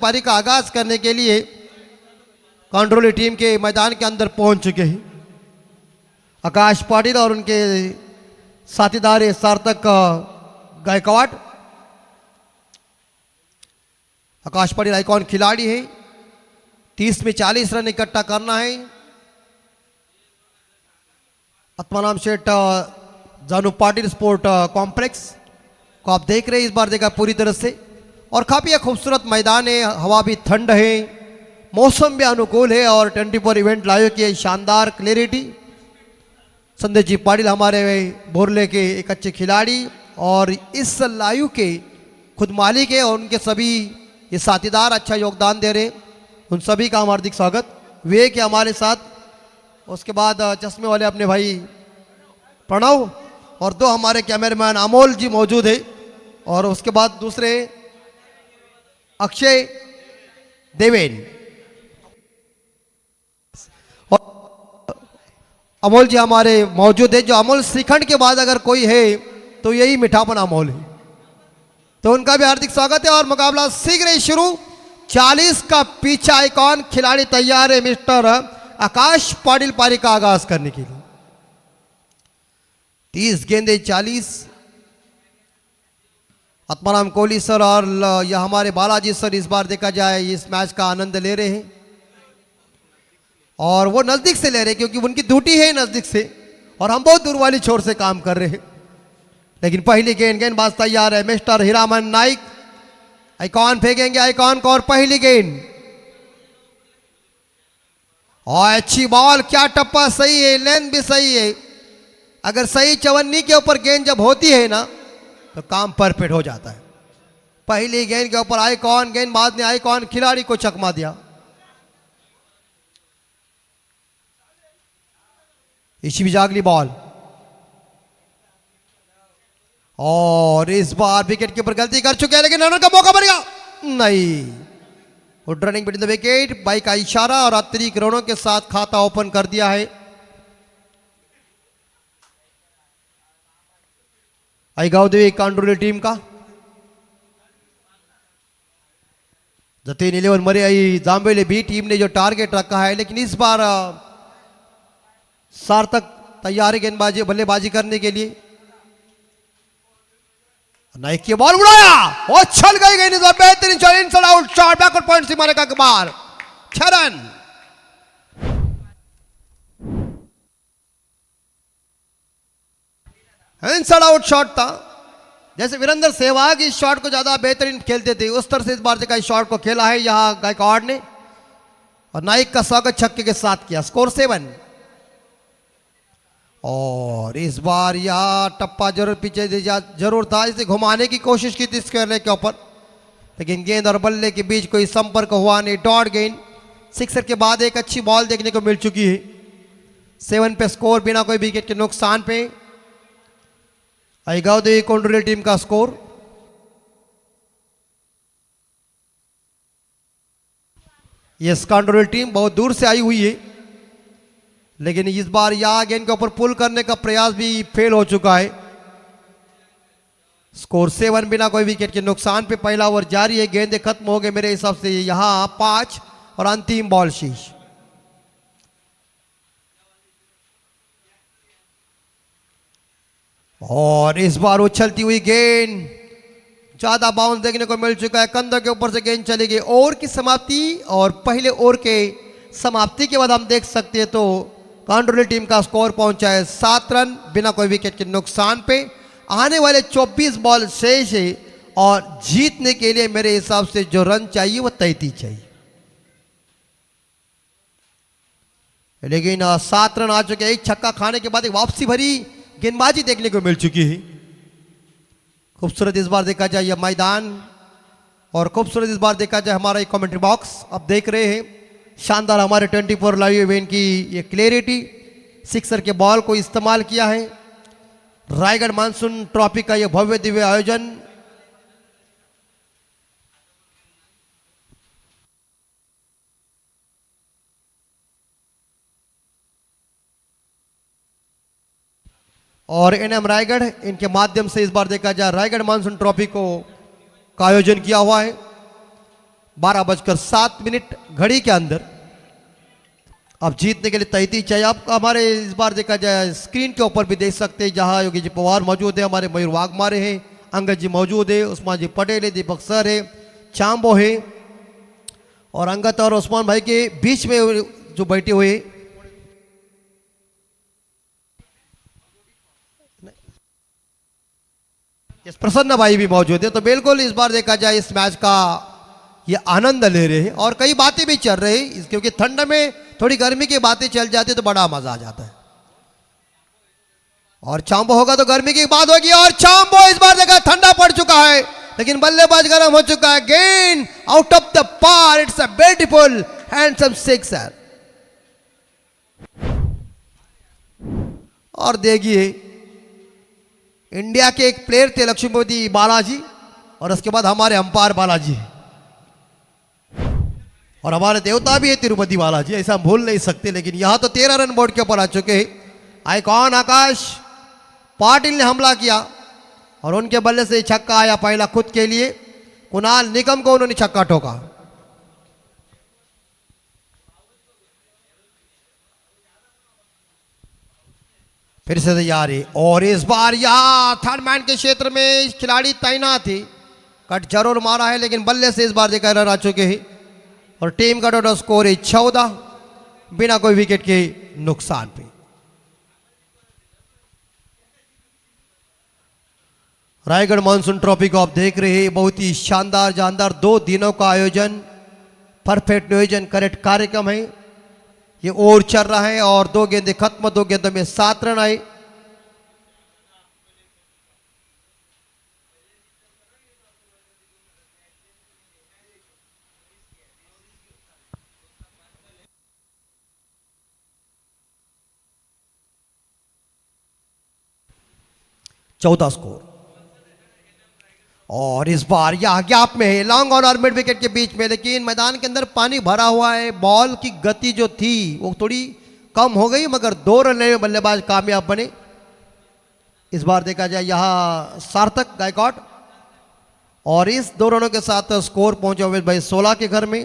पारी का आगाज करने के लिए कंट्रोली टीम के मैदान के अंदर पहुंच चुके हैं आकाश पाटिल और उनके साथीदार सार्थक गायकवाड़। आकाश पाटिल आइकॉन खिलाड़ी है, 30 में 40 रन इकट्ठा करना है। आत्माराम शेठ जानू पाटिल स्पोर्ट कॉम्प्लेक्स को आप देख रहे हैं, इस बार देखा पूरी तरह से और काफी खूबसूरत मैदान है। हवा भी ठंड है, मौसम भी अनुकूल है और 24 इवेंट लाइव की शानदार क्लैरिटी। संदेश जी पाटिल हमारे बोरले के एक अच्छे खिलाड़ी और इस लाइव के खुद मालिक है और उनके सभी ये साथीदार अच्छा योगदान दे रहे हैं, उन सभी का हम हार्दिक स्वागत। विवेक है हमारे साथ, उसके बाद चश्मे वाले अपने भाई प्रणव और दो हमारे कैमरामैन अमोल जी मौजूद है और उसके बाद दूसरे अक्षय देवेन और अमोल जी हमारे मौजूद है। जो अमोल श्रीखंड के बाद अगर कोई है तो यही मिठापन अमोल है, तो उनका भी हार्दिक स्वागत है। और मुकाबला शीघ्र ही शुरू। 40 का पीछा आइकॉन खिलाड़ी तैयार है मिस्टर आकाश पाटिल पारी का आगाज करने के लिए। 30 गेंदे 40। आत्माराम कोहली सर और यह हमारे बालाजी सर इस बार देखा जाए इस मैच का आनंद ले रहे हैं और वो नजदीक से ले रहे हैं क्योंकि उनकी ड्यूटी है नजदीक से और हम बहुत दूर वाली छोर से काम कर रहे हैं। लेकिन पहली गेंदबाज तैयार है मिस्टर हीरामन नाइक। आइकॉन फेंकेंगे आइकॉन को और पहली गेंद और अच्छी बॉल, क्या टप्पा सही है, लेंथ भी सही है। अगर सही चवन्नी के ऊपर गेंद जब होती है ना तो काम परफेक्ट हो जाता है। पहली गेंद के ऊपर आइकॉन गेंदबाज ने आइकॉन खिलाड़ी को चकमा दिया। इसी भी जागली बॉल और इस बार विकेट के ऊपर गलती कर चुके हैं लेकिन रन का मौका बनेगा नहीं। Good running between the wicket, बाई का इशारा और अतिरिक्त रनों के साथ खाता ओपन कर दिया है। आईगावदेवी कांडोली टीम का जतीन 11 मरे आई जांबेले बी टीम ने जो टारगेट रखा है, लेकिन इस बार सार्थक तैयार है गेंदबाजी बल्लेबाजी करने के लिए। नाइक की बॉल उड़ाया और चल गई गेंद, इस बार बेहतरीन shot, inside out shot, backward point से मारेगा कबार 6 रन। इनसाइड आउट शॉट था, जैसे वीरेंद्र सहवाग इस शॉट को ज्यादा बेहतरीन खेलते थे उस तरह से इस बार का इस शॉट को खेला है यहां गायकवाड़ ने और नाइक का स्वागत छक्के के साथ किया। स्कोर 7 और इस बार यह टप्पा जरूर पीछे जरूर था, इसे घुमाने की कोशिश की थी स्क्वायर लेग के ऊपर, लेकिन गेंद और बल्ले के बीच कोई संपर्क हुआ नहीं। डॉट गेंद, सिक्सर के बाद एक अच्छी बॉल देखने को मिल चुकी है। 7 पे स्कोर बिना कोई विकेट के नुकसान पे। आईगावदेवी कांडोली टीम का स्कोर यस कांडोली टीम बहुत दूर से आई हुई है, लेकिन इस बार यह गेंद के ऊपर पुल करने का प्रयास भी फेल हो चुका है। स्कोर 7 बिना कोई विकेट के नुकसान पे पहला ओवर जारी है। गेंदें खत्म हो गए मेरे हिसाब से यहां 5 और अंतिम बॉल शेष। और इस बार उछलती हुई गेंद, ज्यादा बाउंस देखने को मिल चुका है, कंधों के ऊपर से गेंद चली गई। ओवर की समाप्ति और पहले ओवर के समाप्ति के बाद हम देख सकते हैं तो कांडोली टीम का स्कोर पहुंचा है 7 रन बिना कोई विकेट के नुकसान पे। आने वाले 24 बॉल शेष है और जीतने के लिए मेरे हिसाब से जो रन चाहिए वो 33 चाहिए, लेकिन 7 रन आ चुके हैं। एक छक्का खाने के बाद एक वापसी भरी गेंदबाजी देखने को मिल चुकी है। खूबसूरत इस बार देखा जाए यह मैदान और खूबसूरत इस बार देखा जाए हमारा कमेंट्री बॉक्स। अब देख रहे हैं शानदार हमारे 24 लाइव इवेंट की ये क्लैरिटी। सिक्सर के बॉल को इस्तेमाल किया है। रायगढ़ मानसून ट्रॉफी का यह भव्य दिव्य आयोजन और एनएम रायगढ़ इनके माध्यम से इस बार देखा जाए रायगढ़ मानसून ट्रॉफी को का आयोजन किया हुआ है। 12:07 घड़ी के अंदर अब जीतने के लिए 33 चाहिए। आप हमारे इस बार देखा जाए स्क्रीन के ऊपर भी देख सकते हैं, जहां योगी जी पवार मौजूद है, हमारे मयूर वाघमारे हैं, अंगद जी मौजूद है, उस्मान जी पटेल है, दीपक सर है, चांबो है, और अंगद और उस्मान भाई के बीच में जो बैठे हुए इस प्रसन्न भाई भी मौजूद है। तो बिल्कुल इस बार देखा जाए इस मैच का ये आनंद ले रहे हैं और कई बातें भी चल रही हैं, क्योंकि ठंड में थोड़ी गर्मी की बातें चल जाती तो बड़ा मजा आ जाता है। और चांबो होगा तो गर्मी की बात होगी, और चांबो इस बार देखा ठंडा पड़ चुका है, लेकिन बल्लेबाज गर्म हो चुका है। गेन आउट ऑफ द पार, it's a beautiful handsome sixer. और देखिए इंडिया के एक प्लेयर थे लक्ष्मीपति बालाजी, और उसके बाद हमारे अंपायर बालाजी, और हमारे देवता भी है तिरुपति बालाजी, ऐसा हम भूल नहीं सकते। लेकिन यहां तो 13 रन बोर्ड के ऊपर आ चुके हैं। आइकॉन आकाश पाटिल ने हमला किया और उनके बल्ले से छक्का आया पहला खुद के लिए। कुणाल निगम को उन्होंने छक्का ठोका। फिर से तैयार है, और इस बार यहां थर्ड मैन के क्षेत्र में खिलाड़ी तैनात थे। कट जरूर मारा है, लेकिन बल्ले से इस बार देखा रन आ चुके हैं, और टीम का टोटल स्कोर है 14 बिना कोई विकेट के नुकसान पे। रायगढ़ मानसून ट्रॉफी को आप देख रहे हैं, बहुत ही शानदार जानदार 2 दिनों का आयोजन, परफेक्ट नियोजन, करेक्ट कार्यक्रम है। ये ओवर चल रहा है और 2 गेंदें खत्म, 2 गेंदों में 7 रन आए। चौदह स्कोर, और इस बार यह गैप में है, लॉन्ग और मिड विकेट के बीच में, लेकिन मैदान के अंदर पानी भरा हुआ है। बॉल की गति जो थी वो थोड़ी कम हो गई, मगर 2 रन में बल्लेबाज कामयाब बने। इस बार देखा जाए यहां सार्थक गायकवाड, और इस 2 रनों के साथ स्कोर पहुंचे हुए भाई 16 के घर में।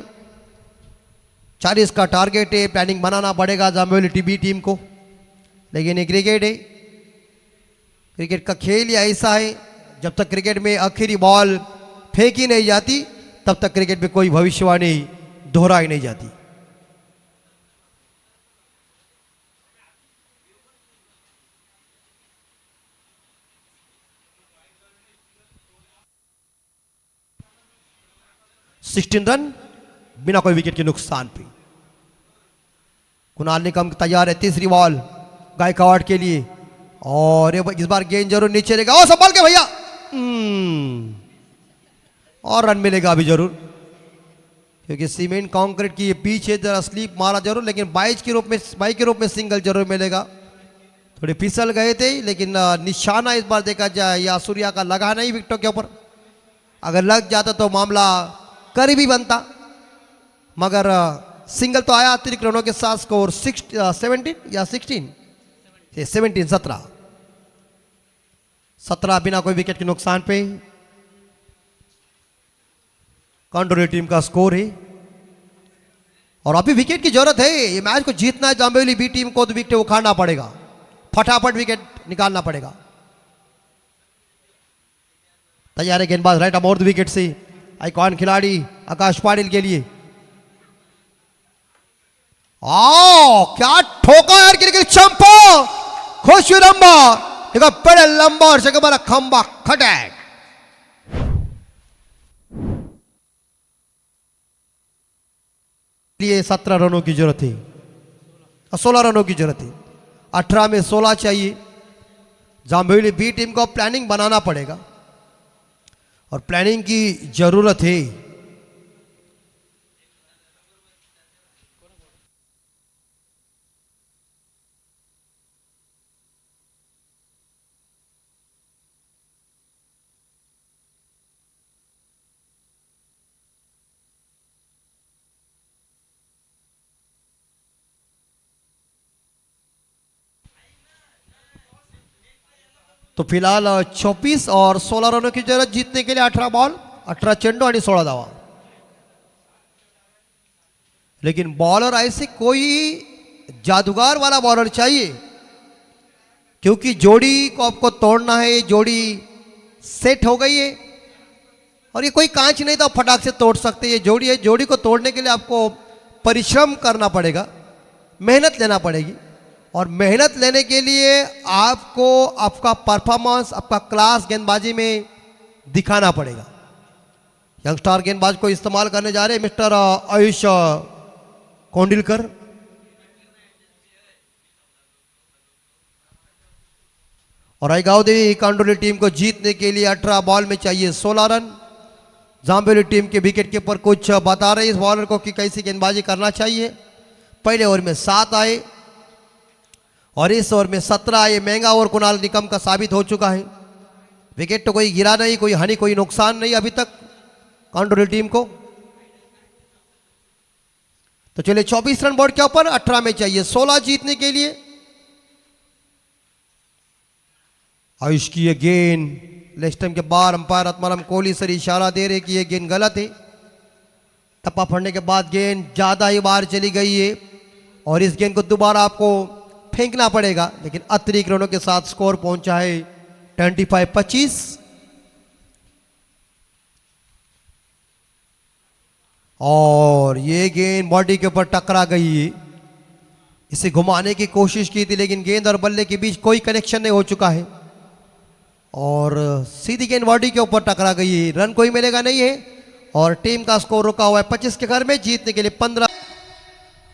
40 का टारगेट है, प्लानिंग बनाना पड़ेगा जाम्बेवाली टीबी टीम को, लेकिन ये क्रिकेट है, क्रिकेट का खेल ही ऐसा है, जब तक क्रिकेट में आखिरी बॉल फेंकी नहीं जाती तब तक क्रिकेट में कोई भविष्यवाणी दोहराई नहीं जाती। सिक्सटीन रन बिना कोई विकेट के नुकसान पे। कुणाल निकम तैयार है, तीसरी बॉल गायकवाड़ के लिए, और इस बार गेंद जरूर नीचे रहेगा, और संभाल के भैया, और रन मिलेगा अभी जरूर, क्योंकि सीमेंट कंक्रीट की ये पिच है, जरा स्लीप मारा जरूर, लेकिन 22 के रूप में सिंगल जरूर मिलेगा। थोड़े फिसल गए थे, लेकिन निशाना इस बार देखा जाए या सूर्या का लगा नहीं विकेटों के ऊपर, अगर लग जाता तो मामला करीबी बनता, मगर सिंगल तो आया अतिरिक्त रनों के साथ। स्कोर 17 या 16 17 बिना कोई विकेट के नुकसान पे। कांडोली टीम का स्कोर है, और अभी विकेट की जरूरत है, ये मैच को जीतना है जाम्बेवाली बी टीम को, तो विकेट उखाड़ना पड़ेगा, फटाफट विकेट निकालना पड़ेगा। तैयार है गेंदबाज right about the wicket say, icon खिलाड़ी आकाश पाटिल के लिए। क्या ठोका यार क्रिकेट, चंपो खुश लंबा, देखो बड़ा लंबा और जगह बड़ा खंबा खटैक। लिए 17 रनों की जरूरत है, 16 रनों की जरूरत है, 18 में 16 चाहिए। जाम्बेवाली बी टीम को प्लानिंग बनाना पड़ेगा, और प्लानिंग की जरूरत है। तो फिलहाल 24 और 16 रनों की जरूरत जीतने के लिए। 18 बॉल 18 चेंडू आणि 16 धावा। लेकिन बॉलर ऐसे कोई जादूगर वाला बॉलर चाहिए, क्योंकि जोड़ी को आपको तोड़ना है। जोड़ी सेट हो गई है और ये कोई कांच नहीं तो फटाक से तोड़ सकते। ये जोड़ी है, जोड़ी को तोड़ने के लिए आपको परिश्रम करना पड़ेगा, मेहनत लेना पड़ेगी। और मेहनत लेने के लिए आपको आपका परफॉर्मेंस, आपका क्लास गेंदबाजी में दिखाना पड़ेगा। यंगस्टार गेंदबाज को इस्तेमाल करने जा रहे हैं मिस्टर आयुष कोंडिलकर। और आईगावदेवी कांडोली टीम को जीतने के लिए 18 बॉल में चाहिए 16 रन। जांबेली टीम के विकेट कीपर कुछ बता रहे इस बॉलर को कि कैसी गेंदबाजी करना चाहिए। पहले ओवर में 7 आए और इस ओवर में 17 आए। महंगा ओवर कुणाल निकम का साबित हो चुका है। विकेट तो कोई गिरा नहीं, कोई हानि, कोई नुकसान नहीं अभी तक कांडोली टीम को। तो चलिए 24 रन बोर्ड के ऊपर, 18 में चाहिए 16 जीतने के लिए। आयुष की ये गेंद लेग स्टंप के बाहर अंपायर आत्माराम कोहली सर इशारा दे रहे कि ये गेंद गलत है। टप्पा पड़ने के बाद गेंद ज्यादा ही बाहर चली गई है और इस गेंद को दोबारा आपको फेंकना पड़ेगा। लेकिन अतिरिक्त रनों के साथ स्कोर पहुंचा है 25-25। और ये गेंद बॉडी के ऊपर टकरा गई है। इसे घुमाने की कोशिश की थी लेकिन गेंद और बल्ले के बीच कोई कनेक्शन नहीं हो चुका है और सीधी गेंद बॉडी के ऊपर टकरा गई है। रन कोई मिलेगा नहीं है और टीम का स्कोर रुका हुआ है 25 के घर में। जीतने के लिए 15।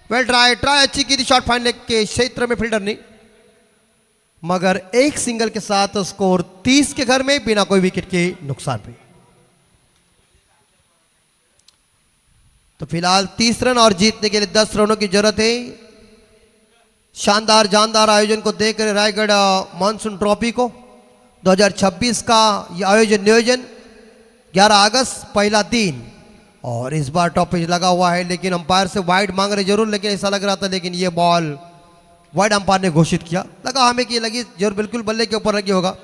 वेल ट्राई अच्छी की थी शॉट फाइनल के क्षेत्र में फील्डर ने, मगर एक सिंगल के साथ स्कोर 30 के घर में बिना कोई विकेट के नुकसान पे। तो फिलहाल 30 रन और जीतने के लिए 10 रनों की जरूरत है। शानदार जानदार आयोजन को देकर रायगढ़ मानसून ट्रॉफी को 2026 का यह आयोजन नियोजन 11 अगस्त पहला दिन। और इस बार टॉप पिच लगा हुआ है लेकिन अंपायर से वाइड मांग रहे जरूर, लेकिन ऐसा लग रहा था लेकिन ये बॉल वाइड अंपायर ने घोषित किया। लगा हमें कि ये लगी जरूर बिल्कुल बल्ले के ऊपर लगी होगा,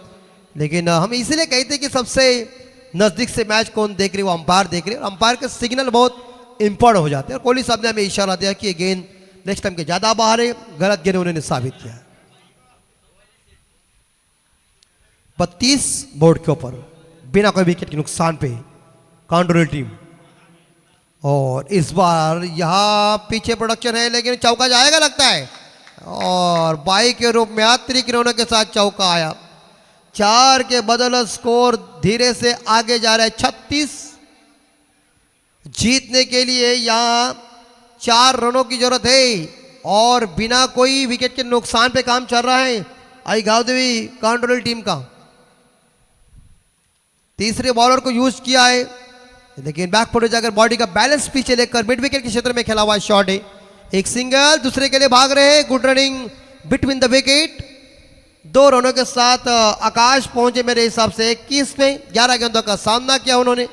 लेकिन हम इसलिए कहते कि सबसे नजदीक से मैच कौन देख रहे वो अंपायर देख रहे हैं। अंपायर के सिग्नल बहुत इंपॉर्टेंट हो जाते हैं और कोहली साहब ने हमें इशारा दिया कि ये गेंद नेक्स्ट टाइम के ज्यादा बाहर है। गलत गेंद उन्होंने साबित किया। 32 बोर्ड के ऊपर बिना कोई विकेट के नुकसान पे कांडोली टीम। और इस बार यहां पीछे प्रोडक्शन है लेकिन चौका जाएगा लगता है और बाई के रूप में अतिरिक्त रनों के साथ चौका आया। 4 के बदल स्कोर धीरे से आगे जा रहा है 36। जीतने के लिए यहां 4 रनों की जरूरत है और बिना कोई विकेट के नुकसान पे काम चल रहा है आईगावदेवी कांडोली टीम का। तीसरे बॉलर को यूज किया है लेकिन बैक फुट जाकर बॉडी का बैलेंस पीछे लेकर मिड विकेट के क्षेत्र में खेला हुआ शॉट है। एक सिंगल, दूसरे के लिए भाग रहे हैं। Good running between the wicket. 2 रनों के साथ आकाश पहुंचे मेरे हिसाब से 21 में। 11 गेंदों का सामना किया उन्होंने।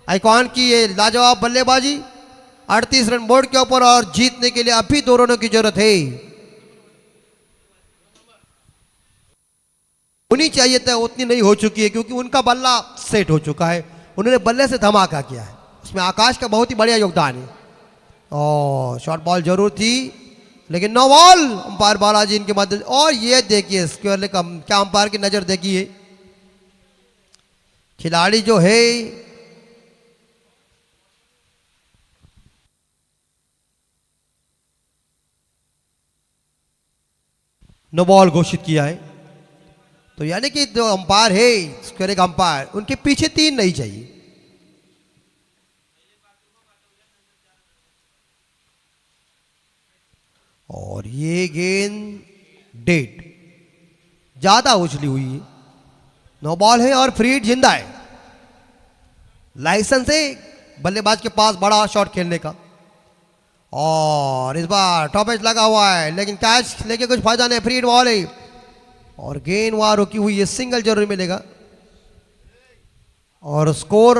आइकॉन की ये लाजवाब बल्लेबाजी। 38 रन बोर्ड के ऊपर और जीतने के लिए अभी 2 रनों की जरूरत है। होनी चाहिए था उतनी नहीं हो चुकी है क्योंकि उनका बल्ला सेट हो चुका है। उन्होंने बल्ले से धमाका किया है, उसमें आकाश का बहुत ही बढ़िया योगदान है। और शॉर्ट बॉल जरूर थी लेकिन नो बॉल। अंपायर बालाजी इनके मदद। और ये देखिए स्क्वायर ने क्या अंपायर की नजर देखी है। खिलाड़ी जो है नो बॉल घोषित किया है। तो यानी कि जो अंपायर है स्क्वायर का अंपायर, उनके पीछे 3 नहीं चाहिए। और ये गेंद डेड ज्यादा उछली हुई है। नो बॉल है और फ्री हिट जिंदा है। लाइसेंस है बल्लेबाज के पास बड़ा शॉट खेलने का। और इस बार टॉप एज लगा हुआ है लेकिन कैच लेके कुछ फायदा नहीं। फ्री हिट बॉल है और गेंद वहां रुकी हुई है। सिंगल जरूर मिलेगा और स्कोर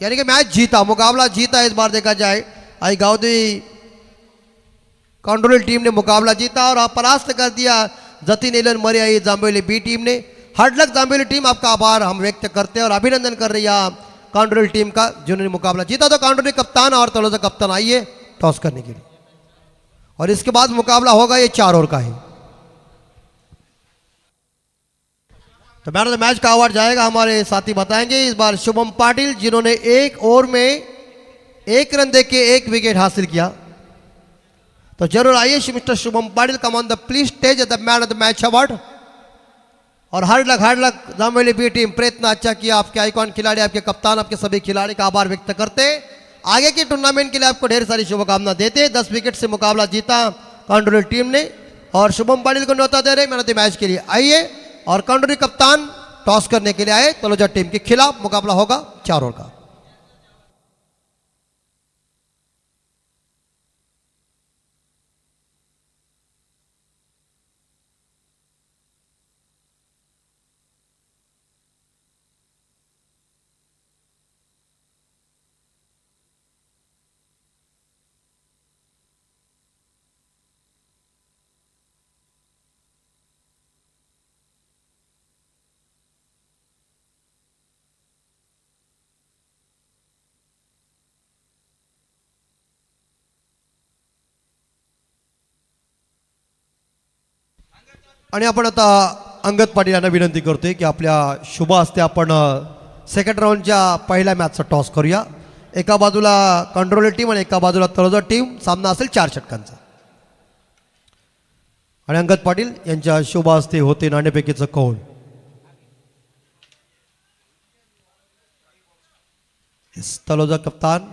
यानी कि मैच जीता, मुकाबला जीता इस बार देखा जाए। आईगावदेवी कांडोली टीम ने मुकाबला जीता और परास्त कर दिया जतीन एलन मरियाई जांबेली बी टीम ने। हार्ड लक जांबेली टीम, आपका आभार हम व्यक्त करते हैं और अभिनंदन कर रही है कांडोली टीम का जिन्होंने मुकाबला जीता। तो कांडोली कप्तान और तलोजा कप्तान आइए टॉस करने के लिए। और इसके बाद मुकाबला होगा ये 4 ओवर का है। तो मैन ऑफ द मैच का अवार्ड जाएगा, हमारे साथी बताएंगे, इस बार शुभम पाटिल, जिन्होंने 1 ओवर में 1 रन देके 1 विकेट हासिल किया। तो जरूर आइए mister Shubham Patil, come on the please stage the man of the match award. और हार्ड लक जामवेली बी टीम, प्रयत्न अच्छा किया, आपके आइकॉन खिलाड़ी, आपके कप्तान, आपके सभी खिलाड़ी का आभार व्यक्त करते, आगे के टूर्नामेंट के लिए आपको ढेर सारी शुभकामना देते। 10 विकेट से मुकाबला जीता कांडोली टीम ने और शुभम पाटिल को न्योता दे रहे मैन ऑफ द मैच के लिए। आइए, और कांडोली कप्तान टॉस करने के लिए आए तलोजा टीम के खिलाफ। मुकाबला होगा 4 ओवर का। आणि आपण आता अंगद पाटील यांना विनंती करतोय की आपल्या शुभ हस्ते आपण सेकंड राऊंडच्या पहिल्या मॅचचा टॉस करूया। एका बाजूला कंट्रोल टीम आणि एका बाजूला तळोजा टीम, सामना असेल 4 षटकांचा। आणि अंगद पाटील यांच्या शुभ हस्ते होते नाणेफेकीचं कौल। तळोजा कप्तान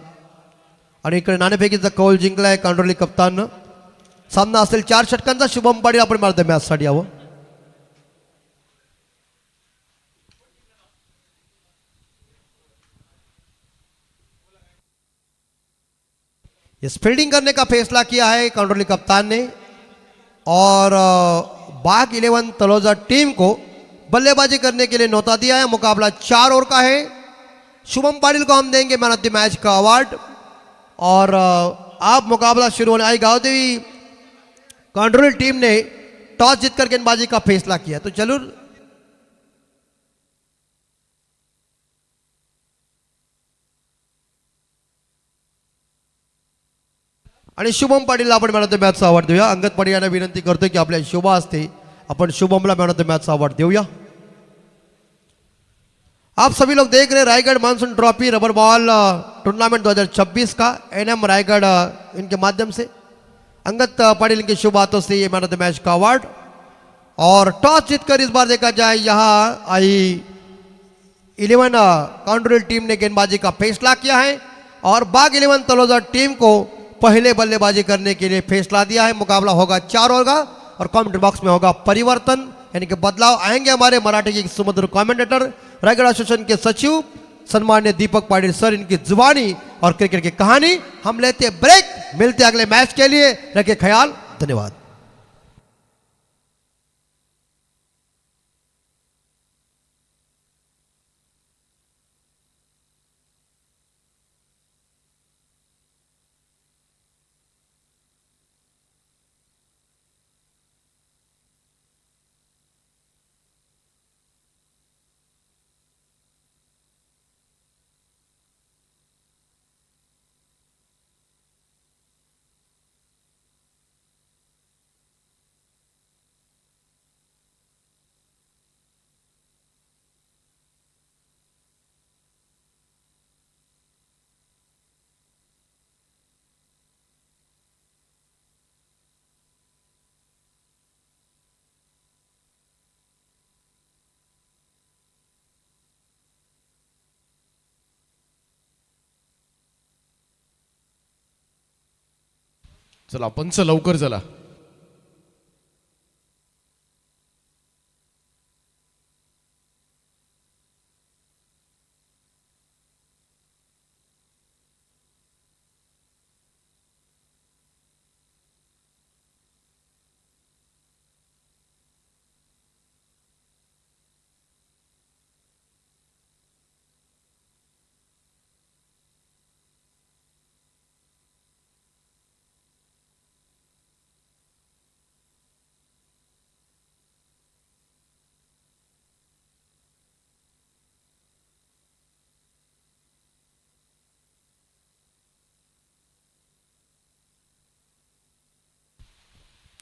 आणि इकडे नाणेफेकीचा कौल जिंकलाय कांडोली कप्तान। सामना असेल 4 षटकांचा। शुभम पाटील आपण मारतो मॅच साठी यावं। इस फील्डिंग करने का फैसला किया है कांडोली कप्तान ने और बाग 11 तलोजा टीम को बल्लेबाजी करने के लिए न्योता दिया है। मुकाबला 4 ओवर का है। शुभम पाटिल को हम देंगे मैन ऑफ द मैच का अवार्ड। और अब मुकाबला शुरू होने आई। गांवदेवी कांडोली टीम ने टॉस जीतकर गेंदबाजी का फैसला किया। तो जरूर आणि शुभम पाटीलला आपण मॅन ऑफ द मॅचचा अवॉर्ड देऊया। अंगद पाटील यांना विनंती करतोय की आपल्या शुभ हस्ते अपन शुभमला man of the match award देऊया। आप सभी लोग देख रहे हैं Raigad monsoon trophy rubber ball tournament 2026 का एनएम रायगढ़ इनके माध्यम से अंगद पाटिल इनके शुभ हाथों से ये मैन ऑफ द मैच का अवार्ड। और टॉस जीतकर इस बार देखा जाए यहाँ आई 11 कांडोली टीम ने गेंदबाजी का फैसला किया है और बाग 11 तलोजा टीम को पहले बल्लेबाजी करने के लिए फैसला दिया है। मुकाबला होगा 4 ओवर का और कमेंट बॉक्स में होगा परिवर्तन, यानी कि बदलाव आएंगे। हमारे मराठी के सुमधुर कमेंटेटर रायगढ़ एसोसिएशन के सचिव सम्मान्य दीपक पाटिल सर, इनकी जुबानी और क्रिकेट की कहानी। हम लेते ब्रेक, मिलते अगले मैच के लिए। रखिए ख्याल, धन्यवाद। चला पंच लवकर चला।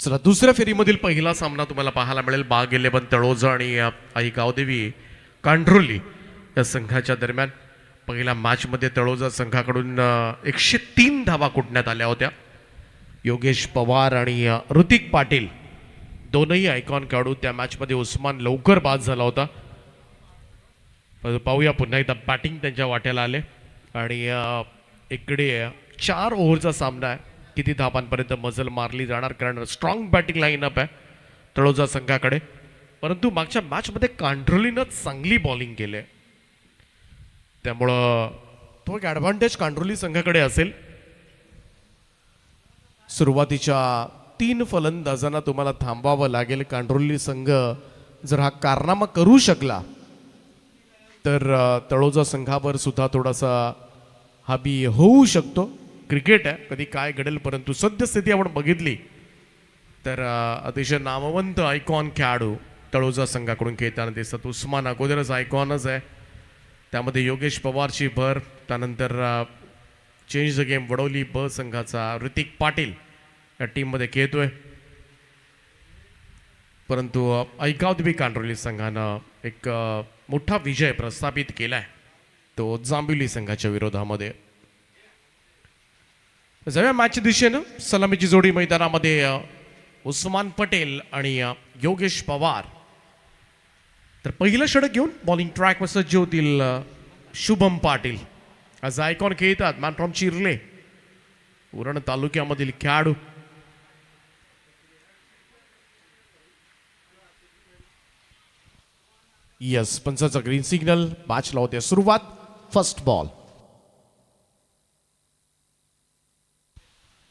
चला दुसऱ्या फेरीमधील पहिला सामना तुम्हाला पाहायला मिळेल बाग 11 तळोजा आणि आई गावदेवी कांढरोली या संघाच्या दरम्यान. पहिल्या मॅचमध्ये तळोजा संघाकडून 103 धावा कुटण्यात आल्या होत्या. योगेश पवार आणि ऋतिक पाटील दोनही आयकॉन खेळाडू त्या मॅचमध्ये. उस्मान लवकर बाद झाला होता. पाहूया पुन्हा एकदा बॅटिंग त्यांच्या वाट्याला आले आणि इकडे 4 ओव्हरचा सामना आहे. किती धावांपर्यंत मजल मारली जाणार कारण स्ट्रॉंग बॅटिंग लाईनअप आहे तळोजा संघाकडे. परंतु मागच्या मॅचमध्ये कांढरोलीनं चांगली बॉलिंग केली, त्यामुळं तो एक ॲडव्हान्टेज कांढरोली संघाकडे असेल. सुरुवातीच्या 3 फलंदाजांना तुम्हाला थांबवावं लागेल. कांढरोली संघ जर हा कारनामा करू शकला तर तळोजा संघावर सुद्धा थोडासा हाबी होऊ शकतो. क्रिकेट आहे, कधी काय घडेल. परंतु सद्यस्थिती आपण बघितली तर अतिशय नामवंत आयकॉन खेळाडू तळोजा संघाकडून खेळताना दिसतात. उस्मान अगोदरच आयकॉनच आहे, त्यामध्ये योगेश पवारची भर. त्यानंतर चेंज द गेम वडोली ब संघाचा ऋतिक पाटील या टीममध्ये खेळतोय. परंतु ऐकावदेवी कांढरोली संघानं एक मोठा विजय प्रस्थापित केलाय, तो जांभिवली संघाच्या विरोधामध्ये. जाऊया मॅचच्या दिशेनं. सलामीची जोडी मैदानामध्ये उस्मान पटेल आणि योगेश पवार. तर पहिलं षटक घेऊन बॉलिंग ट्रॅकवर सज्ज होतील शुभम पाटील. आज आयकॉन खेळतात मॅन फ्रॉम चिर्ले, उरण तालुक्यामधील खेळाडू. यस, पंचाचा ग्रीन सिग्नल. मॅचला होते सुरुवात. First ball.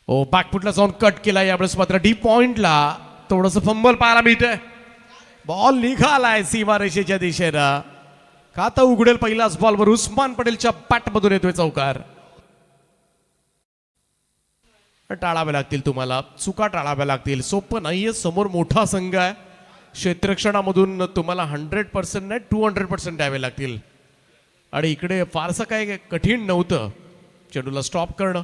ओ बॅकफुटला जाऊन कट केला. यावेळेस मात्र डीप पॉइंटला थोडंसं फंबल पाहायला मिळतंय. बॉल निघालाय सीमारेषेच्या दिशेनं. खाता उघडेल पहिल्याच बॉलवर. उस्मान पटेलच्या बॅटमधून येतोय चौकार. टाळाव्या लागतील तुम्हाला, चुका टाळाव्या लागतील. सोपं नाहीये, समोर मोठा संघ आहे. क्षेत्ररक्षणामधून तुम्हाला 100% नाही 200% द्यावे लागतील. आणि इकडे फारसं काय कठीण नव्हतं चेंडूला स्टॉप करणं.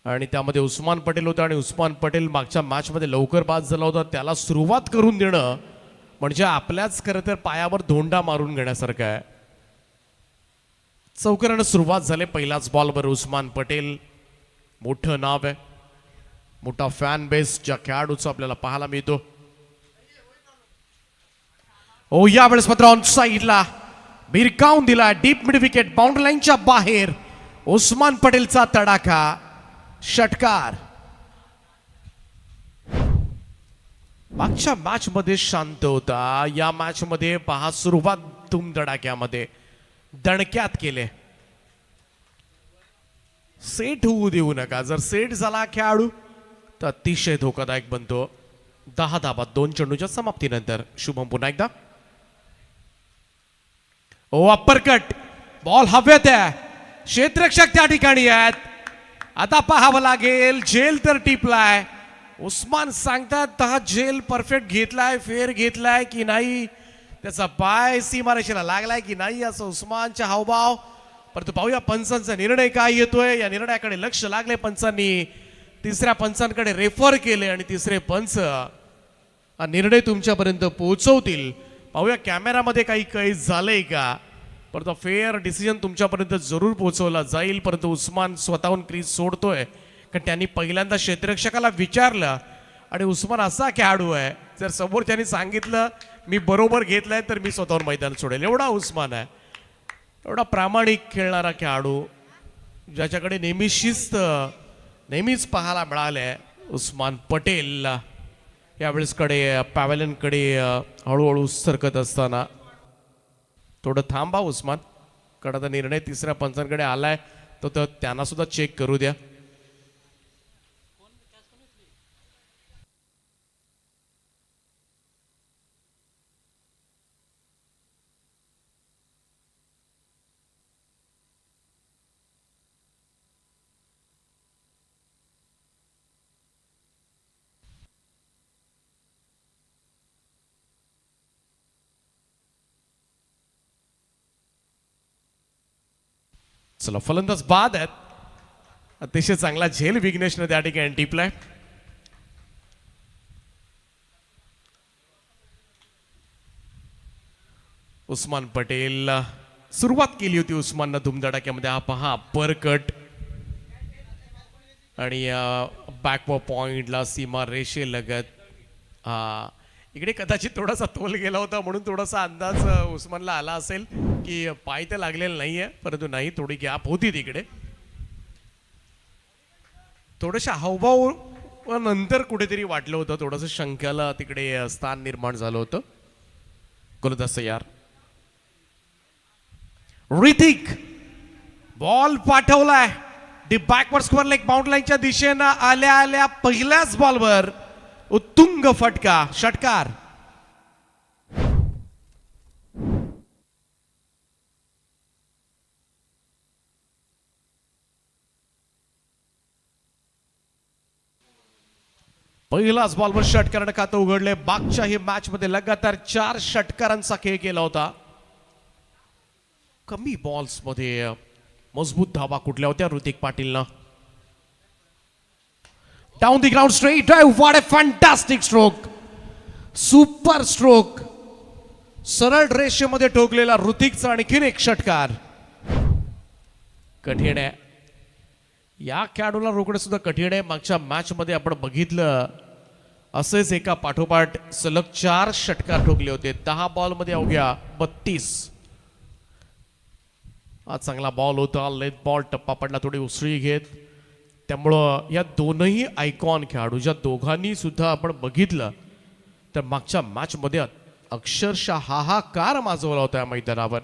आणि त्यामध्ये उस्मान पटेल होता आणि उस्मान पटेल मागच्या मॅचमध्ये लवकर बाद झाला होता. त्याला सुरुवात करून देणं म्हणजे आपल्याच खरं तर पायावर धोंडा मारून घेण्यासारखं आहे. चौकारानं सुरुवात झाली. पहिलाच बॉलवर उस्मान पटेल. मोठं नाव आहे, मोठा फॅन बेस ज्या खेळाडूचा आपल्याला पाहायला मिळतो. ओ यावेळेस मात्र ऑन साईडला भिरकावून दिला. डीप मिड विकेट, बाउंड्री लाईनच्या बाहेर. उस्मान पटेलचा तडाखा, षटकार. मागच्या मॅच मध्ये शांत होता, या मॅच मध्ये पहा सुरुवात धूम धडाक्यामध्ये दणक्यात केले. सेट होऊ देऊ नका. जर सेट झाला खेळाडू तर अतिशय धोकादायक बनतो. 10 धावा 2 चेंडूच्या समाप्तीनंतर. शुभम पुन्हा एकदा. ओ अप्परकट, बॉल हवेत आहे. क्षेत्ररक्षक त्या ठिकाणी आहेत. आता पाहावं लागेल. झेल तर टिपलाय. उस्मान सांगतात हा झेल परफेक्ट घेतलाय, फेर घेतलाय की नाही, त्याचा पाय सीमारेषेला लागलाय की नाही, असं उस्मानच्या हावभाव. परंतु पाहूया पंचांचा निर्णय काय येतोय. या निर्णयाकडे लक्ष लागले पंचांनी. तिसऱ्या पंचांकडे रेफर केले आणि तिसरे पंच हा निर्णय तुमच्यापर्यंत पोहोचवतील. पाहूया कॅमेरामध्ये काही काही झालंय का. परंतु फेअर डिसिजन तुमच्यापर्यंत जरूर पोहोचवला जाईल. परंतु उस्मान स्वतःहून क्रीज सोडतोय कारण त्यांनी पहिल्यांदा क्षेत्ररक्षकाला विचारलं. आणि उस्मान असा खेळाडू आहे, जर समोर त्यांनी सांगितलं मी बरोबर घेतलाय तर मी स्वतःहून मैदान सोडेल, एवढा उस्मान आहे. एवढा प्रामाणिक खेळणारा खेळाडू ज्याच्याकडे नेहमी शिस्त नेहमीच पाहायला मिळाले. उस्मान पटेल यावेळेस कडे पॅव्हलियनकडे हळूहळू सरकत असताना. थोडं थांबा उस्मान, कडाचा निर्णय तिसऱ्या पंचांकडे आलाय तो त्यांना सुद्धा चेक करू द्या. चला फलंदाज बाद आहेत. अतिशय चांगला झेल विघ्नेशने त्या ठिकाणी टिपलाय. उस्मान पटेल सुरुवात केली होती उस्माननं धुमधडाक्यामध्ये. हा पहा अप्पर कट आणि बॅकवर पॉइंटला सीमा रेषे लगत. हा इकडे कदाचित थोडासा तोल गेला होता म्हणून थोडासा अंदाज उस्मानला आला असेल की पाय तर लागलेला नाहीये, परंतु नाही थोडी गॅप होती तिकडे. थोडंशा हावभाव नंतर कुठेतरी वाटलं होतं, थोडंसं शंक्याला तिकडे स्थान निर्माण झालं होतं. गोलंदाज तयार. ऋतिक बॉल पाठवलाय D backward square leg bound लाईनच्या दिशेनं आल्या आल्या पहिल्याच बॉलवर उत्तुंग फटका, षटकार. पहिलाच बॉलवर षटकारानं खातं उघडले. मागच्याही मॅच मध्ये लगातार 4 षटकारांचा खेळ केला होता. कमी बॉल्स मध्ये मजबूत धावा कुठल्या होत्या ऋतिक पाटीलनं. Down the ground straight drive. What a fantastic stroke, super stroke. सरळ रेषेमध्ये ठोकलेला ऋतिकचा आणखीन एक षटकार. कठीण आहे या खेळाडूला रोखणं सुद्धा कठीण आहे. मागच्या मॅच मध्ये आपण बघितलं असेच एका पाठोपाठ सलग 4 षटकार ठोकले होते. 10 बॉल मध्ये अवघ्या 32. हा चांगला बॉल होता, लेथ बॉल टप्पा पडला थोडी उसळी घेत. त्यामुळं या दोनही आयकॉन खेळाडू ज्या दोघांनी सुद्धा आपण बघितलं तर मागच्या मॅच मध्ये अक्षरशः हाहाकार माजवला होता या मैदानावर.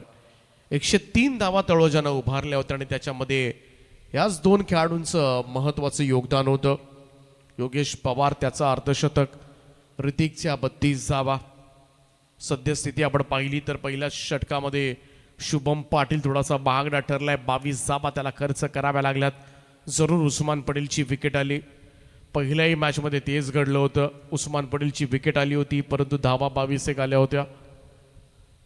103 धावा तळोजानं उभारल्या होत्या आणि त्याच्यामध्ये याच 2 खेळाडूंचं महत्वाचं योगदान होतं. योगेश पवार त्याचा अर्धशतक, ऋतिकच्या 32 धावा. सद्यस्थिती आपण पाहिली तर पहिल्या षटकामध्ये शुभम पाटील थोडासा महागडा ठरलाय. 22 धावा त्याला खर्च कराव्या लागल्यात. जरूर उस्मान पटेलची विकेट आली. पहिल्याही मॅच मध्ये तेच घडलं होतं. उस्मान पटेलची विकेट आली होती परंतु धावा 22 आल्या होत्या.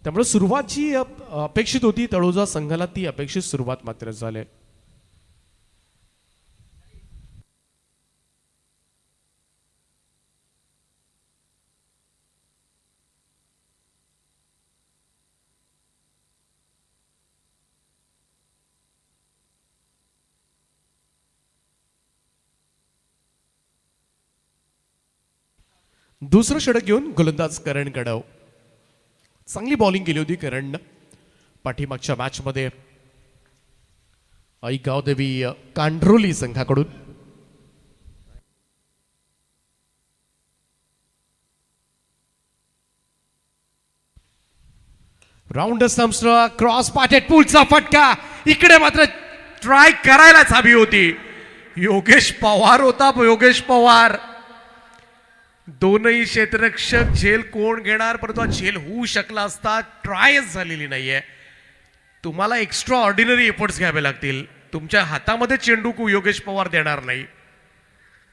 त्यामुळे सुरुवात जी अपेक्षित होती तळोजा संघाला ती अपेक्षित सुरुवात मात्र झाली. दुसरं षटक घेऊन गोलंदाज करण कडव. चांगली बॉलिंग केली होती करणनं पाठीमागच्या मॅच मध्ये गावदेवी कांड्रोली संघाकडून. राऊंड स्टंप्सला क्रॉस पाटेड पुलचा फटका. इकडे मात्र ट्राय करायलाच हवी होती. योगेश पवार होता. योगेश पवार दोनही क्षेत्ररक्षक झेल कोण घेणार, परंतु हा झेल होऊ शकला असता. ट्रायच झालेली नाहीये. तुम्हाला एक्स्ट्रा ऑर्डिनरी एफर्ट्स घ्यावे लागतील. तुमच्या हातामध्ये चेंडू योगेश पवार देणार नाही.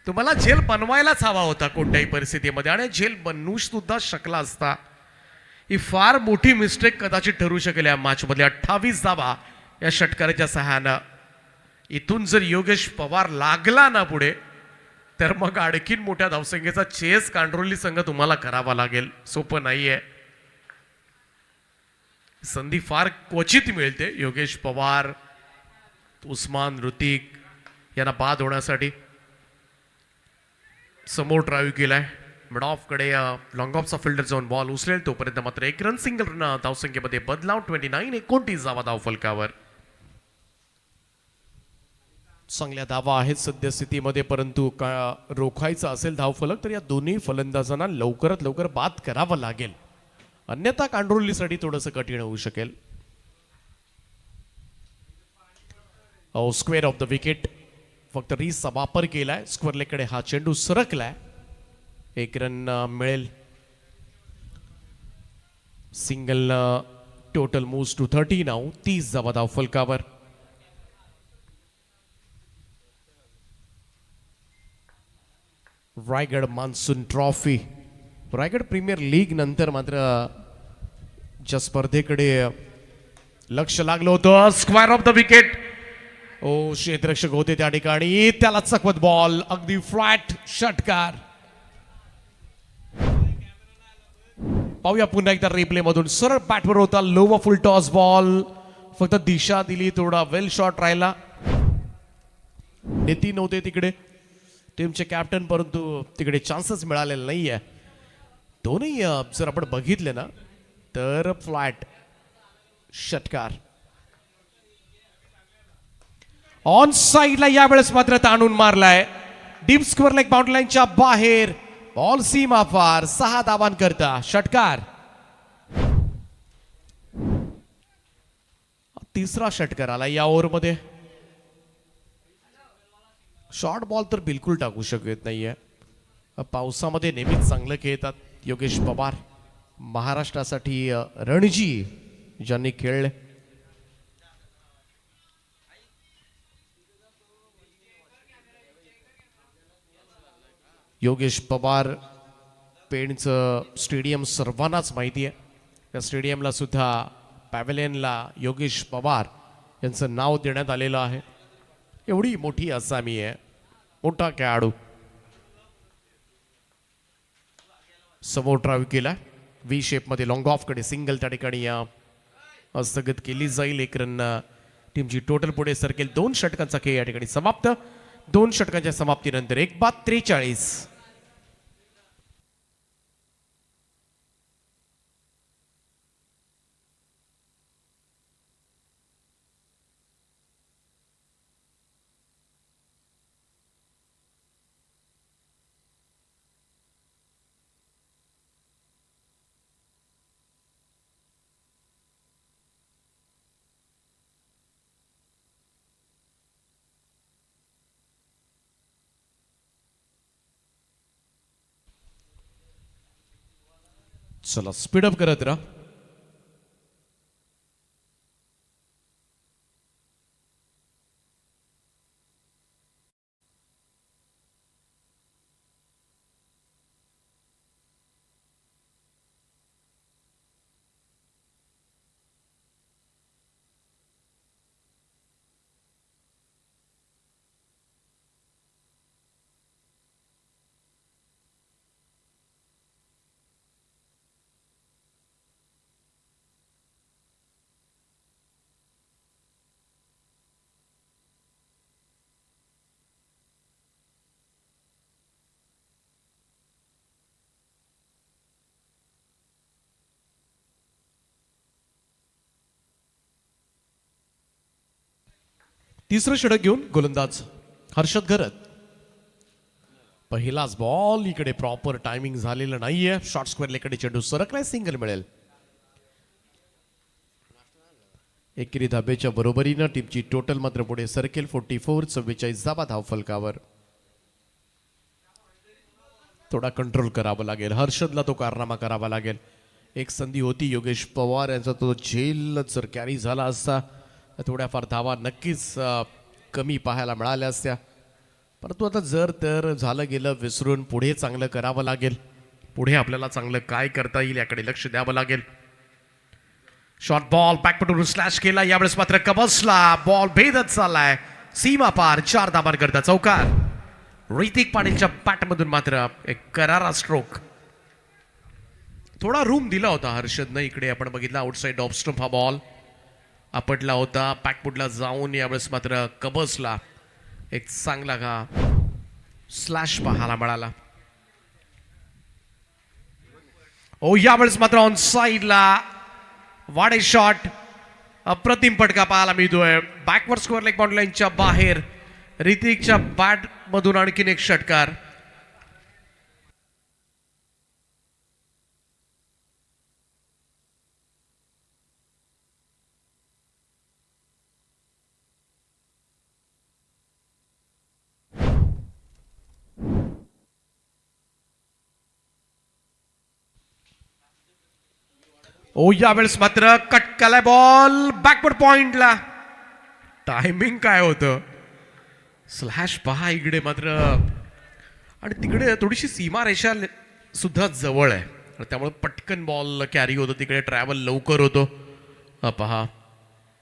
तुम्हाला झेल बनवायलाच हवा होता कोणत्याही परिस्थितीमध्ये आणि झेल बनवू सुद्धा शकला असता. ही फार मोठी मिस्टेक कदाचित ठरू शकेल या मॅच मध्ये. 28 धावा या षटकाराच्या सहाय्यानं. इथून जर योगेश पवार लागला ना पुढे तर मग आणखीन मोठ्या धावसंख्येचा चेस कांड्रोली संघ तुम्हाला करावा लागेल. सोपं नाहीये. संधी फार क्वचित मिळते. योगेश पवार, उस्मान, ऋतिक यांना बाद होण्यासाठी. समोर ड्राईव्ह केलाय. मिड ऑफ कडे लॉंग ऑफचा फिल्डर जाऊन बॉल उचलेल तोपर्यंत मात्र 1 रन सिंगल रन धावसंख्येमध्ये बदलाव. 29 धावा धावफलकावर. चांगल्या धावा आहेत सद्यस्थितीमध्ये परंतु रोखायचं असेल धावफलक तर या दोन्ही फलंदाजांना लवकरात लवकर बाद करावं लागेल. अन्यथा कांड्रोलीसाठी थोडंसं कठीण होऊ शकेल. Square off the wicket. फक्त रीसचा वापर केलाय. स्क्वेअर लेगकडे हा चेंडू सरकलाय. 1 रन मिळेल. Single total moves to 30 now. 30 धावा धावफलकावर. Raigad monsoon trophy. Raigad premier league नंतर मात्र ज्या स्पर्धेकडे लक्ष लागलं होतं. Square off the wicket. क्षेत्ररक्षक होते त्या ठिकाणी. त्याला चकवत बॉल. अगदी फ्लॅट षटकार. पाहूया पुन्हा एकदा रिप्ले मधून सरळ बॅटवर होता लो फुल टॉस बॉल फक्त दिशा दिली थोडा वेल शॉट राहिला नितीन होते तिकडे टीमचे कॅप्टन परंतु तिकडे चान्सेस मिळालेले नाहीये दोन्ही जर आपण बघितले ना तर फ्लॅट षटकार ऑन साइडला यावेळेस मात्र ताणून मारलाय डीप स्क्वेअर लेग बाउंड्री लाईनच्या बाहेर बॉल सीमा पार 6 धावांकरता षटकार तिसरा षटकार आला या ओव्हरमध्ये शॉर्ट बॉल तर बिलकुल टाकू शकत नाहीये पावसामध्ये नेहमीच चांगलं खेळतात योगेश पवार महाराष्ट्रासाठी रणजी ज्यांनी खेळले योगेश पवार पेणचं स्टेडियम सर्वांनाच माहिती आहे त्या स्टेडियमला सुद्धा पॅव्हेलियनला योगेश पवार यांचं नाव देण्यात आलेलं आहे एवढी मोठी आसामी आहे मोठा खेळाडू समोर ड्राईव्ह केला व्ही शेपमध्ये लॉंग ऑफ कडे सिंगल त्या ठिकाणी स्थगित केली जाईल 1 रन टीमची टोटल पुढे सरकेल 2 षटकांचा खेळ या ठिकाणी समाप्त 2 षटकांच्या समाप्तीनंतर 1:43 चला स्पीडअप करत राहा तिसरं षटक घेऊन गोलंदाज हर्षद घरत पहिलाच बॉल इकडे प्रॉपर टायमिंग झालेलं नाहीये शॉर्ट स्क्वेअर लेकडे चेंडू सरकलाय सिंगल मिळेल एकेरी धाब्याच्या बरोबरीनं टीमची टोटल मात्र पुढे सरकेल 44-44 धाबा धाव फलकावर थोडा कंट्रोल करावा लागेल हर्षदला तो कारनामा करावा लागेल एक संधी होती योगेश पवार यांचा तो झेल जर कॅरी झाला असता थोड्याफार धावा नक्कीच कमी पाहायला मिळाल्या असत्या परंतु आता जर तर झालं गेलं विसरून पुढे चांगलं करावं लागेल पुढे आपल्याला चांगलं काय करता येईल याकडे लक्ष द्यावं लागेल शॉर्ट बॉल बॅकपटून स्लॅश केला यावेळेस मात्र कबसला बॉल भेदत चाललाय सीमा पार 4 धाबांकरता चौकार ऋतिक पाटीलच्या बॅटमधून मात्र एक करारा स्ट्रोक थोडा रूम दिला होता हर्षदनं इकडे आपण बघितला आउटसाइड ऑफ स्टंप हा बॉल आपटला होता पॅकपुटला जाऊन यावेळेस मात्र कबसला एक चांगला का स्लॅश पाहायला मिळाला ओ यावेळेस मात्र ऑन साइडला वाडे शॉट अप्रतिम फटका पाहायला मिळतोय बॅकवर्ड स्क्वेअर लेग बाउंड्री लाईनच्या बाहेर ऋतिकच्या बॅट मधून आणखीन एक षटकार ओ यावेळेस मात्र कट केलाय बॉल बॅकवर्ड पॉइंटला टायमिंग काय होतं स्लॅश पहा इकडे मात्र आणि तिकडे थोडीशी सीमा रेषा सुद्धा जवळ आहे त्यामुळे पटकन बॉल कॅरी होतो तिकडे ट्रॅव्हल लवकर होतो पहा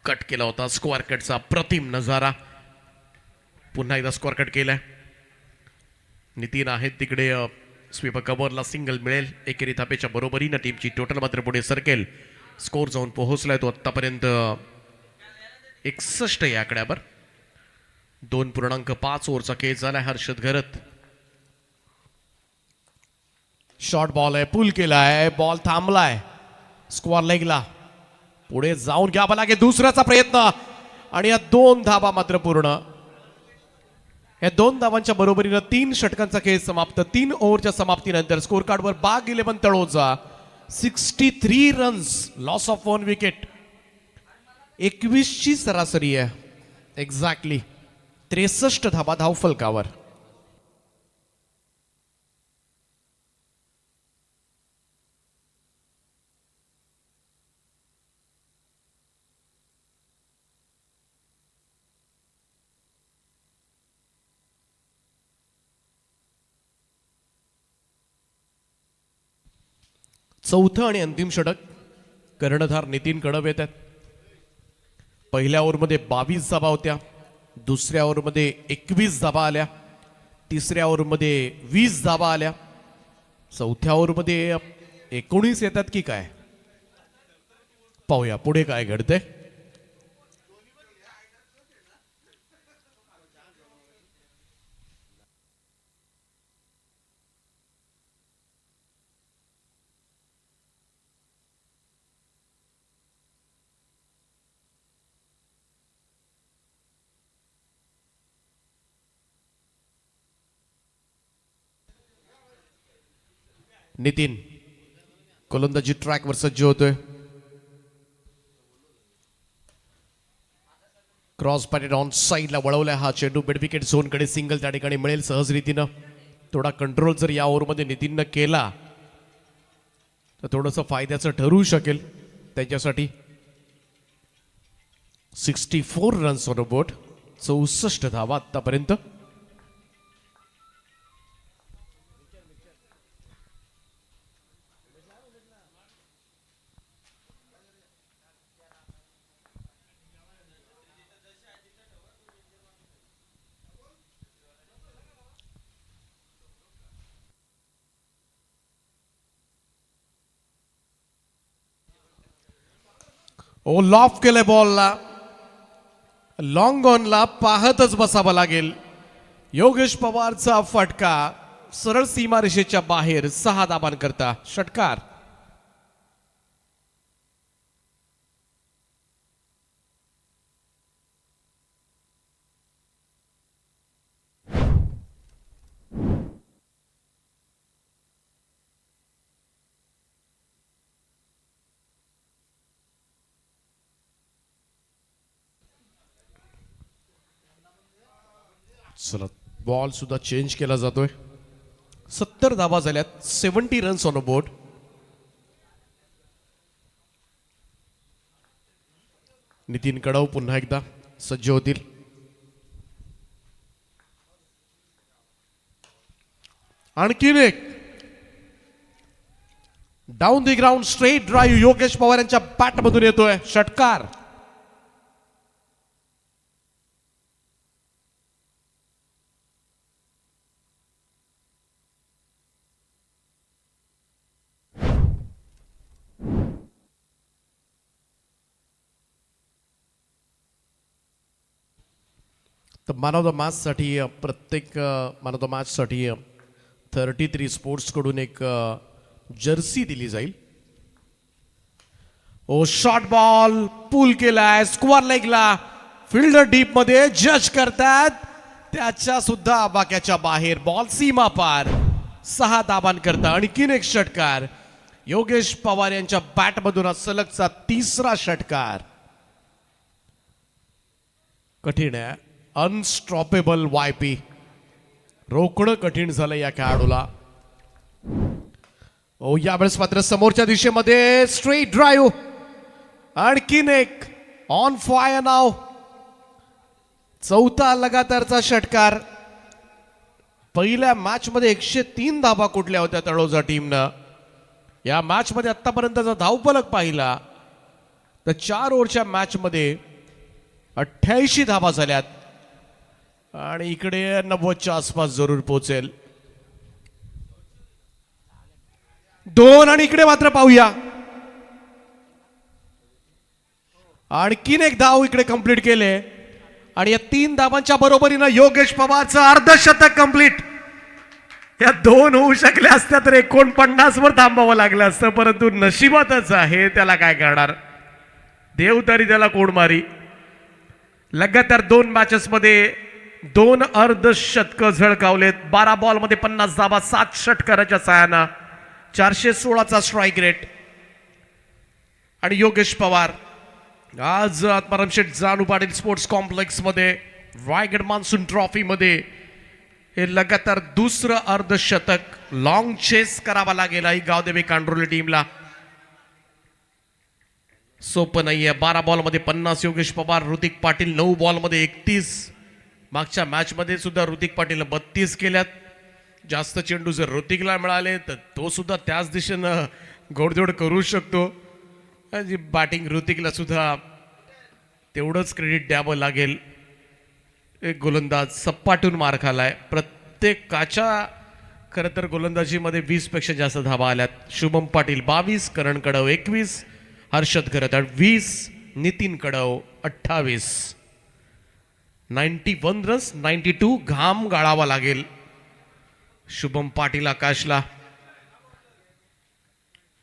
कट केला होता स्क्वेअर कटचा प्रतिम नजारा पुन्हा एकदा स्क्वेअर कट केलाय नितीन आहेत तिकडे स्वीपर कव्हरला सिंगल मिळेल. एकेरी धापेच्या बरोबरीनं टीमची टोटल मात्र पुढे सरकेल. स्कोर जाऊन पोहोचलाय तो आतापर्यंत 61 या आकड्यावर. 2.5 ओव्हरचा खेळ झालाय. हर्षद घरत शॉर्ट बॉल आहे, पुल केलाय, बॉल थांबलाय स्क्वेअर लेगला. पुढे जाऊन घ्यावा लागेल दुसऱ्याचा प्रयत्न आणि या 2 धाबा मात्र पूर्ण. या 2 धावांच्या बरोबरीनं 3 षटकांचा खेळ समाप्त. 3 ओव्हरच्या समाप्तीनंतर स्कोर कार्डवर बाग 11 Taloja 63 runs, loss of 1 wicket. 21ची सरासरी आहे एक्झॅक्टली. 63 धाबा धावफलकावर. चौथं आणि अंतिम षटक कर्णधार नितीन कडव येत आहेत. पहिल्या ओव्हरमध्ये 22 धाबा होत्या, दुसऱ्या ओव्हरमध्ये 21 धाबा आल्या, तिसऱ्या ओव्हरमध्ये 20 धाबा आल्या, चौथ्या ओव्हरमध्ये 19 येतात की काय पाहूया पुढे काय घडतंय. नितीन गोलंदाजी ट्रॅकवर सज्ज होतोय. क्रॉस पॅटेड ऑन साईडला वळवलाय हा चेंडू. मिड विकेट झोनकडे सिंगल त्या ठिकाणी मिळेल सहज रीतीनं. थोडा कंट्रोल जर या ओव्हरमध्ये नितीननं केला तर थोडंसं फायद्याचं ठरू शकेल त्याच्यासाठी. 64 रन्स ऑन बोर्ड, 64 धावा आतापर्यंत. ओ लॉफ केलंय बॉलला, लॉंग ऑनला पाहतच बसावं लागेल. योगेश पवारचा फटका सरळ सीमारेषेच्या बाहेर 6 धाबांकरता षटकार. चला बॉल सुद्धा चेंज केला जातोय. 70 धावा झाल्यात, 70 रन्स ऑन बोर्ड. नितीन कडव पुन्हा एकदा सज्ज होतील. आणखीन एक down the ground straight drive Yogesh Pawar यांच्या बॅट मधून येतोय षटकार. तर मॅन ऑफ द मॅच साठी प्रत्येक मॅन ऑफ द मॅच साठी 33 स्पोर्ट्स कडून एक जर्सी दिली जाईल. ओ शॉर्ट बॉल पुल केलाय स्क्वेअर लेगला, फिल्डर डीप मध्ये जज करतात, त्याच्या सुद्धा आबाक्याच्या बाहेर बॉल सीमा पार. 6 धाबांकरता आणखीन एक षटकार. योगेश पवार यांच्या बॅट मधून हा सलगचा 3रा षटकार. कठीण आहे. अनस्टॉपेबल वायपी, रोखणं कठीण झालं या खेळाडूला. ओ यावेळेस मात्र समोरच्या दिशेमध्ये स्ट्रेट ड्राईव्ह, आणखीन एक ऑन फायर नाव. 4था लगातारचा षटकार. पहिल्या मॅच मध्ये 103 धाबा कुठल्या होत्या तळोजा टीमनं. या मॅच मध्ये आतापर्यंतचा धावफलक पाहिला तर 4 ओव्हरच्या मॅच मध्ये 88 धाबा झाल्यात आणि इकडे 90च्या आसपास जरूर पोहोचेल. 2 आणि इकडे मात्र पाहूया आणखीन एक धाव इकडे कंप्लीट केले आणि या 3 धावांच्या बरोबरीनं योगेश पवारचं अर्धशतक कंप्लीट. या 2 होऊ शकल्या असत्या तर 49 वर थांबावं लागलं असतं, परंतु नशिबातच आहे, त्याला काय करणार, देव तरी त्याला कोण मारी. लगातार 2 मॅचेस मध्ये 2 अर्धशतक झळकावलेत. 12 बॉल मध्ये 50 धावा, 7 षटकाराच्या साहाय्यानं 416चा स्ट्राईक रेट. आणि योगेश पवार आज आत्माराम शेठ जानू पाटील स्पोर्ट्स कॉम्प्लेक्स मध्ये रायगड मान्सून ट्रॉफी मध्ये हे लगातार दुसरं अर्धशतक. लॉंग चेस करावा लागेल ही गावदेवी कांडोली टीमला, सोपं नाहीये. 12 बॉल मध्ये 50 योगेश पवार, ऋतिक पाटील 9 बॉल मध्ये 31. मागच्या मॅच मध्ये सुद्धा ऋतिक पाटील 32 केल्यात. जास्त चेंडू जर ऋतिकला मिळाले तर तो सुद्धा त्याच दिशेनं घोडदौड करू शकतो. बॅटिंग ऋतिकला सुद्धा तेवढंच क्रेडिट द्यावं लागेल. एक गोलंदाज सपाटून मार खालाय. प्रत्येकाच्या खरं तर गोलंदाजीमध्ये 20 पेक्षा जास्त धावा आल्यात. शुभम पाटील 22, करण कडव 21, हर्षद खरतर 20, नितीन कडव 28. 91 रन्स, 92. घाम गाळावा लागेल शुभम पाटील आकाशला.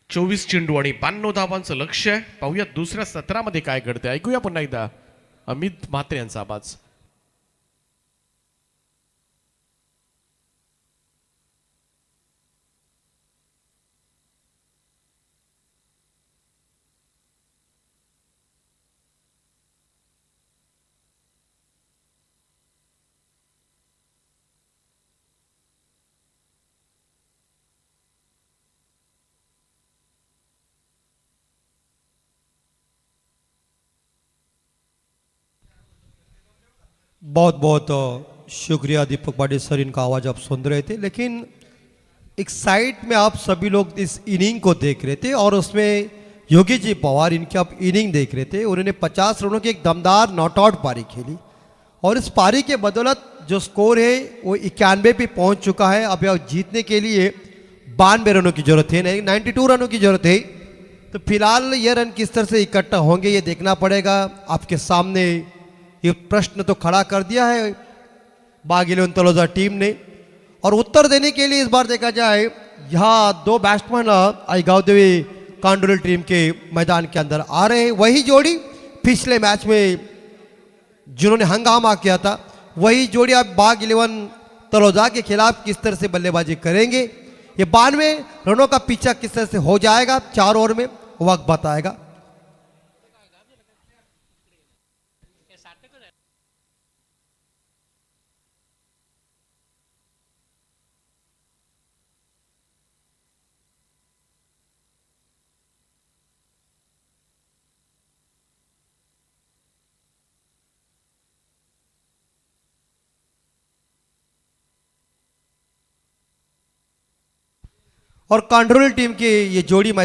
24 चेंडू आणि 92 धावांचं लक्ष आहे. पाहूया दुसऱ्या सत्रामध्ये काय घडते. ऐकूया पुन्हा एकदा अमित म्हात्रे यांचा आवाज. बहुत बहुत शुक्रिया दीपक पाटिल सर, इनका आवाज़ आप सुन रहे थे. लेकिन एक साइड में आप सभी लोग इस इनिंग को देख रहे थे और उसमें योगी जी पवार इनकी आप इनिंग देख रहे थे. उन्होंने 50 रनों की एक दमदार नॉट आउट पारी खेली और इस पारी के बदौलत जो स्कोर है वो 91 पे पहुंच चुका है. अब यह जीतने के लिए 92 रनों की जरूरत है, नहीं 92 रनों की जरूरत है. तो फिलहाल ये रन किस तरह से इकट्ठा होंगे ये देखना पड़ेगा. आपके सामने ये प्रश्न तो खड़ा कर दिया है बाग 11 तलोजा टीम ने, और उत्तर देने के लिए इस बार देखा जाए यहाँ 2 बैट्समैन आई गावदेवी कांडोली टीम के मैदान के अंदर आ रहे हैं. वही जोड़ी पिछले मैच में जिन्होंने हंगामा किया था, वही जोड़ी अब बाग 11 तलोजा के खिलाफ किस तरह से बल्लेबाजी करेंगे. ये 92 रनों का पीछा किस तरह से हो जाएगा 4 ओवर में, वक्त बताएगा. और कांडोली टीम की ये जोड़ी मैदान